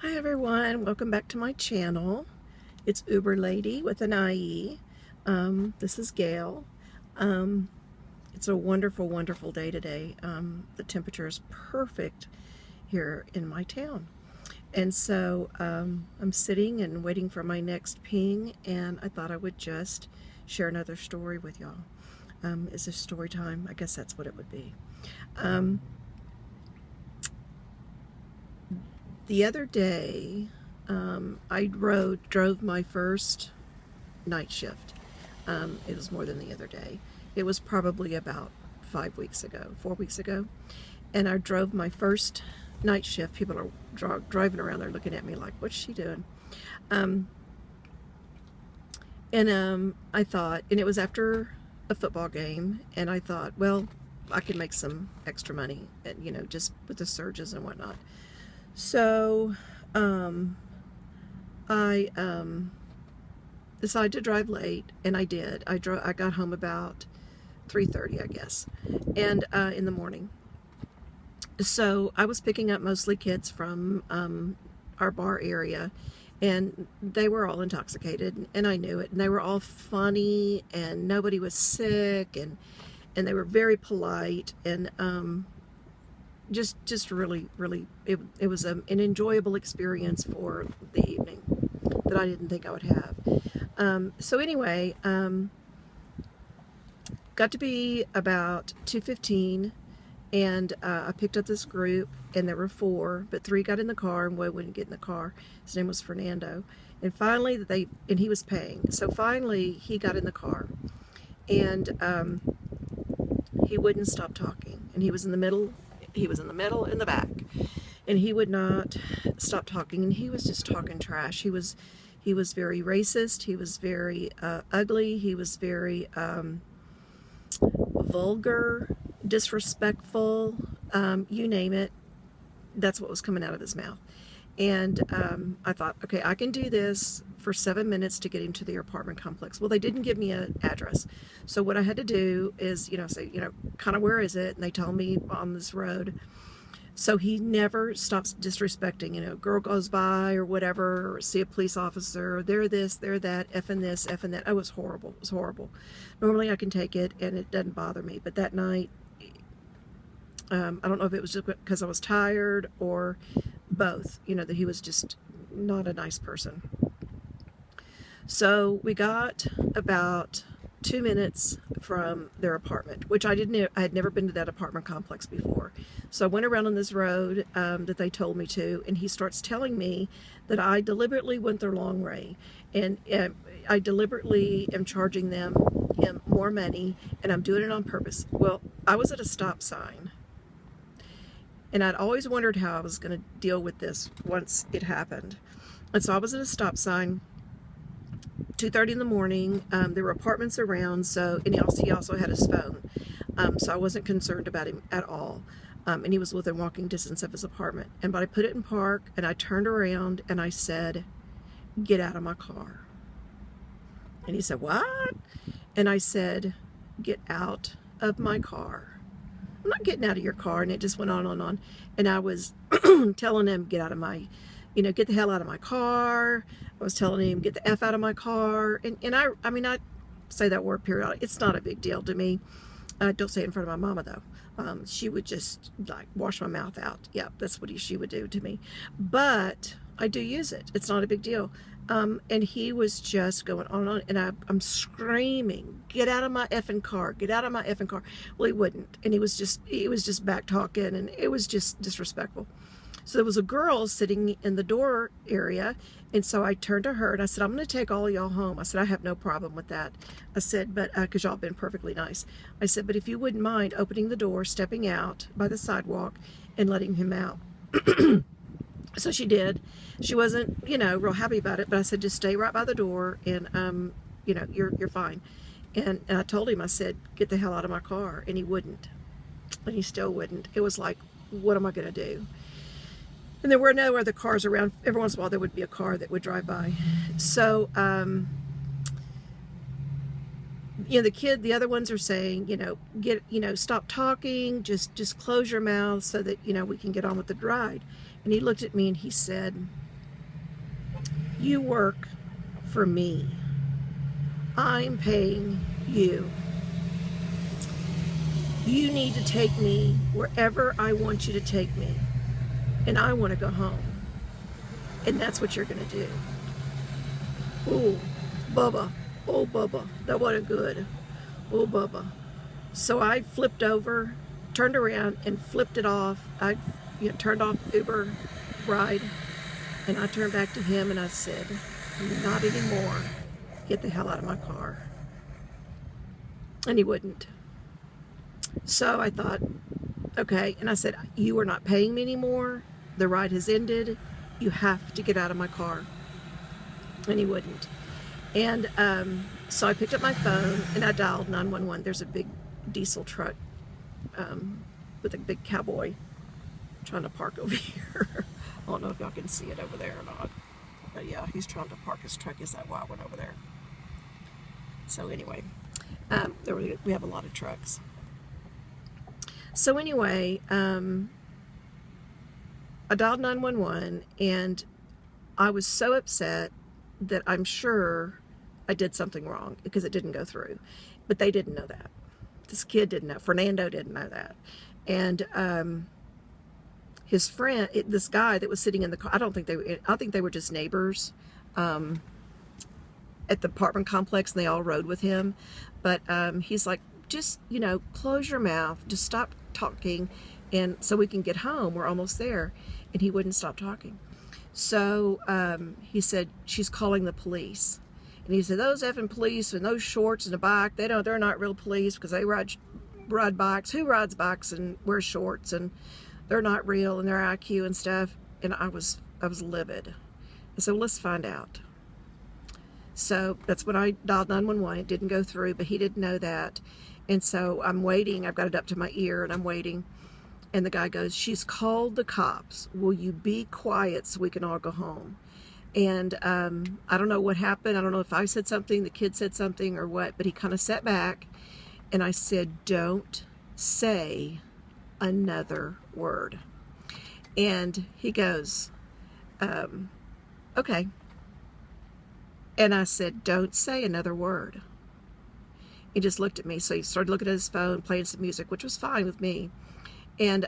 Hi everyone, welcome back to my channel. It's Uber Lady with an IE. This is Gail. Um, it's a wonderful, wonderful day today. The temperature is perfect here in my town. And so I'm sitting and waiting for my next ping, and I thought I would just share another story with y'all. Is this story time? I guess that's what it would be. The other day, I drove my first night shift. It was more than the other day. It was probably about 4 weeks ago. And I drove my first night shift. People are driving around there looking at me like, what's she doing? I thought, and it was after a football game, and I thought, well, I could make some extra money, and, just with the surges and whatnot. So I decided to drive late, and I did. I got home about 3:30, I guess, and in the morning. So I was picking up mostly kids from our bar area, and they were all intoxicated, and I knew it. And they were all funny, and nobody was sick, and they were very polite, and just really, it was an enjoyable experience for the evening that I didn't think I would have. So anyway, got to be about 2:15, and I picked up this group, and there were 4, but 3 got in the car, and one wouldn't get in the car. His name was Fernando, and finally and he was paying. So finally he got in the car, and he wouldn't stop talking, and he was in the middle in the back, and he would not stop talking, and he was just talking trash. He was very racist. He was very ugly. He was very vulgar, disrespectful, you name it. That's what was coming out of his mouth. And I thought, okay, I can do this for 7 minutes to get him to the apartment complex. Well, they didn't give me an address. So what I had to do is, say, kind of where is it? And they told me on this road. So he never stops disrespecting, girl goes by or whatever, or see a police officer, they're this, they're that, effing this, effing that. Oh, it was horrible. It was horrible. Normally I can take it and it doesn't bother me. But that night, I don't know if it was just because I was tired or both, that he was just not a nice person. So we got about 2 minutes from their apartment, which I had never been to that apartment complex before. So I went around on this road that they told me to, and he starts telling me that I deliberately went the wrong way, and I deliberately am charging them more money, and I'm doing it on purpose. Well, I was at a stop sign, and I'd always wondered how I was going to deal with this once it happened. And so I was at a stop sign, 2:30 in the morning. There were apartments around, and he also had his phone. So I wasn't concerned about him at all. And he was within walking distance of his apartment. But I put it in park, and I turned around, and I said, "Get out of my car." And he said, "What?" And I said, "Get out of my car. I'm not getting out of your car." And it just went on and on. And I was telling him, get out of my, get the hell out of my car. I was telling him, get the F out of my car. And I say that word periodically. It's not a big deal to me. Don't say it in front of my mama, though. She would just, like, wash my mouth out. Yeah, that's what she would do to me. But I do use it. It's not a big deal. And he was just going on and on, and I'm screaming, "Get out of my effing car, get out of my effing car." Well, he wouldn't, and he was just back talking, and it was just disrespectful. So there was a girl sitting in the door area, and so I turned to her and I said, "I'm going to take all of y'all home." I said, "I have no problem with that." I said, "But because y'all been perfectly nice." I said, "But if you wouldn't mind opening the door, stepping out by the sidewalk, and letting him out." So she did. She wasn't, real happy about it, but I said, "Just stay right by the door, and you're fine." And I told him, I said, "Get the hell out of my car," and he wouldn't, and he still wouldn't. It was like, what am I going to do? And there were no other cars around. Every once in a while there would be a car that would drive by. So the other ones are saying, stop talking, just close your mouth so that, we can get on with the ride. And he looked at me and he said, You work for me. I'm paying you. You need to take me wherever I want you to take me. And I want to go home. And that's what you're going to do. Ooh, Bubba. Oh, Bubba. That wasn't good. Oh, Bubba. So I flipped over, turned around, and flipped it off. I turned off Uber ride, and I turned back to him, and I said, not anymore. Get the hell out of my car. And he wouldn't. So I thought, okay. And I said, you are not paying me anymore. The ride has ended. You have to get out of my car. And he wouldn't. And so I picked up my phone and I dialed 911. There's a big diesel truck with a big cowboy trying to park over here. I don't know if y'all can see it over there or not. But yeah, he's trying to park his truck. Is that why I went over there? So anyway, we have a lot of trucks. So anyway, I dialed 911 and I was so upset that I'm sure I did something wrong because it didn't go through. But they didn't know that. This kid didn't know. Fernando didn't know that. And his friend, this guy that was sitting in the car, I think they were just neighbors at the apartment complex, and they all rode with him. But he's like, just, close your mouth. Just stop talking, and so we can get home. We're almost there. And he wouldn't stop talking. So he said, she's calling the police. And he said, those effing police and those shorts and the bike, they're not real police because they ride bikes. Who rides bikes and wears shorts? And they're not real, and their IQ and stuff. And I was livid. And so let's find out. So that's when I dialed 911. It didn't go through, but he didn't know that. And so I'm waiting. I've got it up to my ear, and I'm waiting. And the guy goes, she's called the cops. Will you be quiet so we can all go home? And I don't know what happened. I don't know if I said something, the kid said something, or what, but he kind of sat back, and I said, don't say another word. And he goes, okay. And I said, don't say another word. He just looked at me. So he started looking at his phone, playing some music, which was fine with me. And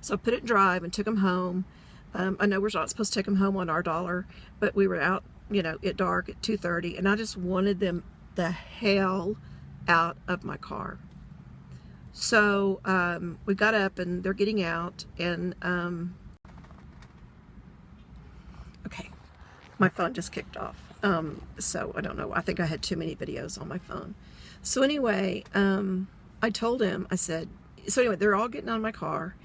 so I put it in drive and took him home. I know we're not supposed to take him home on our dollar, but we were out, at dark at 2:30, and I just wanted them the hell out of my car. So we got up, and they're getting out, and okay, my phone just kicked off. So I don't know. I think I had too many videos on my phone. So anyway, I told him, I said, so anyway, they're all getting out of my car,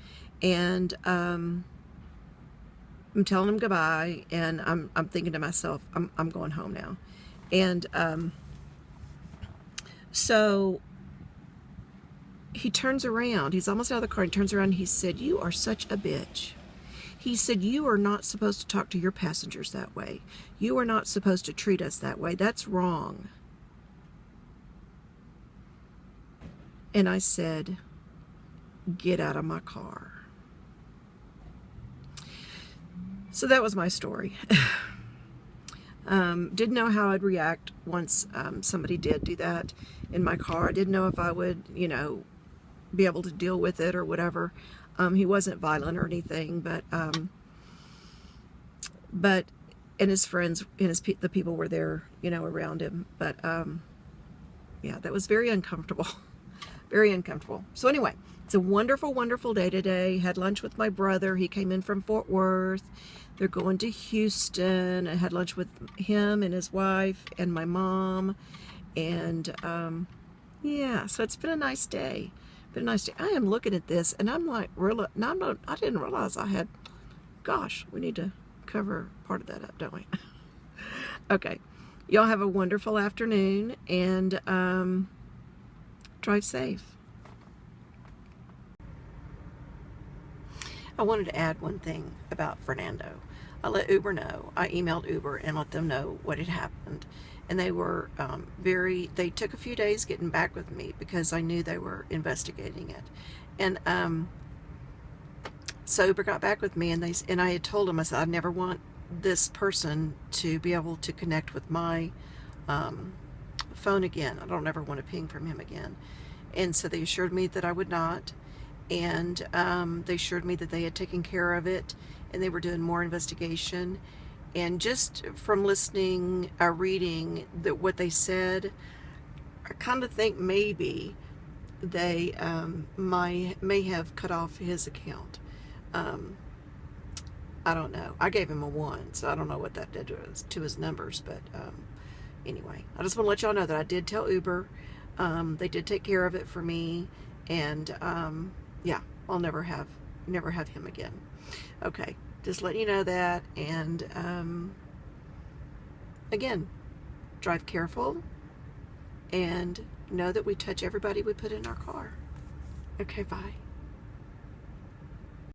and I'm telling them goodbye, and I'm thinking to myself, I'm going home now. And so he turns around. He's almost out of the car. He turns around and he said, you are such a bitch. He said, you are not supposed to talk to your passengers that way. You are not supposed to treat us that way. That's wrong. And I said, get out of my car. So that was my story. Didn't know how I'd react once somebody did do that in my car. I didn't know if I would, be able to deal with it or whatever. He wasn't violent or anything, but and his friends and the people were there, around him. But yeah, that was very uncomfortable. Very uncomfortable. So anyway, it's a wonderful, wonderful day today. Had lunch with my brother. He came in from Fort Worth. They're going to Houston. I had lunch with him and his wife and my mom. And yeah, so it's been a nice day. Been a nice day. I am looking at this and I'm like, I didn't realize I had, gosh, we need to cover part of that up, don't we? Okay. Y'all have a wonderful afternoon, and drive safe. I wanted to add one thing about Fernando. I let Uber know. I emailed Uber and let them know what had happened. And they were they took a few days getting back with me because I knew they were investigating it. And so Uber got back with me, and I had told them, I said, I never want this person to be able to connect with my phone again. I don't ever want to ping from him again. And so they assured me that I would not. And they assured me that they had taken care of it and they were doing more investigation. And just from listening, reading what they said, I kind of think maybe they may have cut off his account. I don't know. I gave him a 1, so I don't know what that did to his numbers. But anyway, I just want to let y'all know that I did tell Uber. They did take care of it for me, and yeah, I'll never have him again. Okay, just letting you know that. And again, drive careful, and know that we touch everybody we put in our car. Okay, bye.